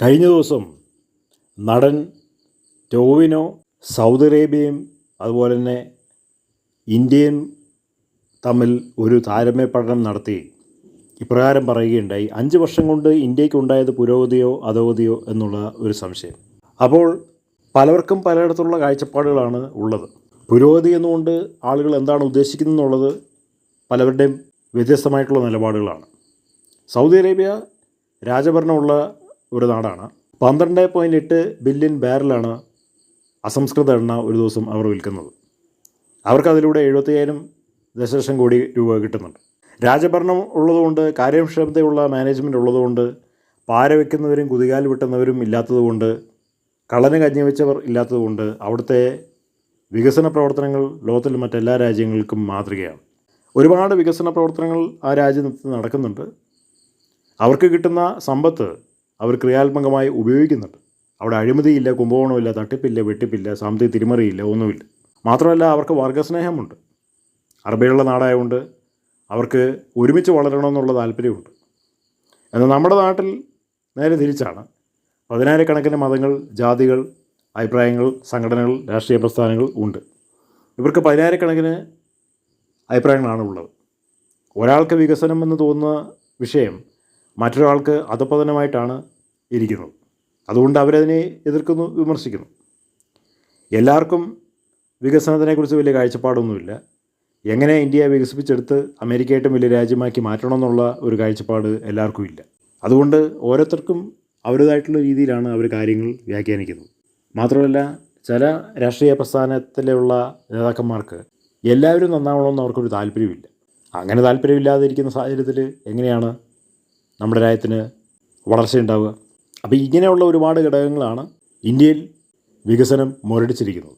കഴിഞ്ഞ ദിവസം നടൻ ടോവിനോ സൗദി അറേബ്യയും അതുപോലെ തന്നെ ഇന്ത്യയും തമ്മിൽ ഒരു താരതമ്യ പഠനം നടത്തി ഇപ്രകാരം പറയുകയുണ്ടായി. 5 വർഷം കൊണ്ട് ഇന്ത്യക്കുണ്ടായത് പുരോഗതിയോ അധോഗതിയോ എന്നുള്ള ഒരു സംശയം. അപ്പോൾ പലർക്കും പലയിടത്തുള്ള കാഴ്ചപ്പാടുകളാണ് ഉള്ളത്. പുരോഗതി എന്നുകൊണ്ട് ആളുകൾ എന്താണ് ഉദ്ദേശിക്കുന്നത് എന്നുള്ളത് പലരുടെയും വ്യത്യസ്തമായിട്ടുള്ള നിലപാടുകളാണ്. സൗദി അറേബ്യ രാജഭരണമുള്ള ഒരു നാടാണ്. 12.8 ബില്യൺ ബാരലാണ് അസംസ്കൃത എണ്ണ ഒരു ദിവസം അവർ വിൽക്കുന്നത്. അവർക്കതിലൂടെ 75,000 ദശലക്ഷം കോടി രൂപ കിട്ടുന്നുണ്ട്. രാജഭരണം ഉള്ളതുകൊണ്ട്, കാര്യക്ഷമതയുള്ള മാനേജ്മെൻറ്റ് ഉള്ളതുകൊണ്ട്, പാര വയ്ക്കുന്നവരും കുതികാൽ വെട്ടുന്നവരും ഇല്ലാത്തതുകൊണ്ട്, കള്ളന് കഞ്ഞി വെച്ചവർ ഇല്ലാത്തതുകൊണ്ട് അവിടുത്തെ വികസന പ്രവർത്തനങ്ങൾ ലോകത്തിലെ മറ്റെല്ലാ രാജ്യങ്ങൾക്കും മാതൃകയാണ്. ഒരുപാട് വികസന പ്രവർത്തനങ്ങൾ ആ രാജ്യത്ത് നടക്കുന്നുണ്ട്. അവർക്ക് കിട്ടുന്ന സമ്പത്ത് അവർ ക്രിയാത്മകമായി ഉപയോഗിക്കുന്നുണ്ട്. അവിടെ അഴിമതിയില്ല, കുംഭകോണമില്ല, തട്ടിപ്പില്ല, വെട്ടിപ്പില്ല, സാമ്പത്തിക തിരിമറിയില്ല, ഒന്നുമില്ല. മാത്രമല്ല അവർക്ക് വർഗ്ഗസ്നേഹമുണ്ട്. അറബികളുടെ നാടായതുകൊണ്ട് അവർക്ക് ഒരുമിച്ച് വളരണമെന്നുള്ള താല്പര്യമുണ്ട്. എന്നാൽ നമ്മുടെ നാട്ടിൽ നേരെ തിരിച്ചാണ്. 10,000 മതങ്ങൾ, ജാതികൾ, അഭിപ്രായങ്ങൾ, സംഘടനകൾ, രാഷ്ട്രീയ പ്രസ്ഥാനങ്ങൾ ഉണ്ട്. ഇവർക്ക് 10,000 അഭിപ്രായങ്ങളാണ് ഉള്ളത്. ഒരാൾക്ക് വികസനം എന്ന് തോന്നുന്ന വിഷയം മറ്റൊരാൾക്ക് അധപതനമായിട്ടാണ് ഇരിക്കുന്നത്. അതുകൊണ്ട് അവരതിനെ എതിർക്കുന്നു, വിമർശിക്കുന്നു. എല്ലാവർക്കും വികസനത്തിനെക്കുറിച്ച് വലിയ കാഴ്ചപ്പാടൊന്നുമില്ല. എങ്ങനെ ഇന്ത്യയെ വികസിപ്പിച്ചെടുത്ത് അമേരിക്കയായിട്ടും വലിയ രാജ്യമാക്കി മാറ്റണമെന്നുള്ള ഒരു കാഴ്ചപ്പാട് എല്ലാവർക്കും ഇല്ല. അതുകൊണ്ട് ഓരോരുത്തർക്കും അവരുടേതായിട്ടുള്ള രീതിയിലാണ് അവർ കാര്യങ്ങൾ വ്യാഖ്യാനിക്കുന്നത്. മാത്രമല്ല ചില രാഷ്ട്രീയ പ്രസ്ഥാനത്തിലുള്ള നേതാക്കന്മാർക്ക് എല്ലാവരും നന്നാവണമെന്ന് അവർക്കൊരു താല്പര്യമില്ല. അങ്ങനെ താല്പര്യമില്ലാതിരിക്കുന്ന സാഹചര്യത്തിൽ എങ്ങനെയാണ് നമ്മുടെ രാജ്യത്തിന് വളർച്ചയുണ്ടാവുക? അപ്പോൾ ഇങ്ങനെയുള്ള ഒരുപാട് ഘടകങ്ങളാണ് ഇന്ത്യയിൽ വികസനം മുരടിച്ചിരിക്കുന്നത്.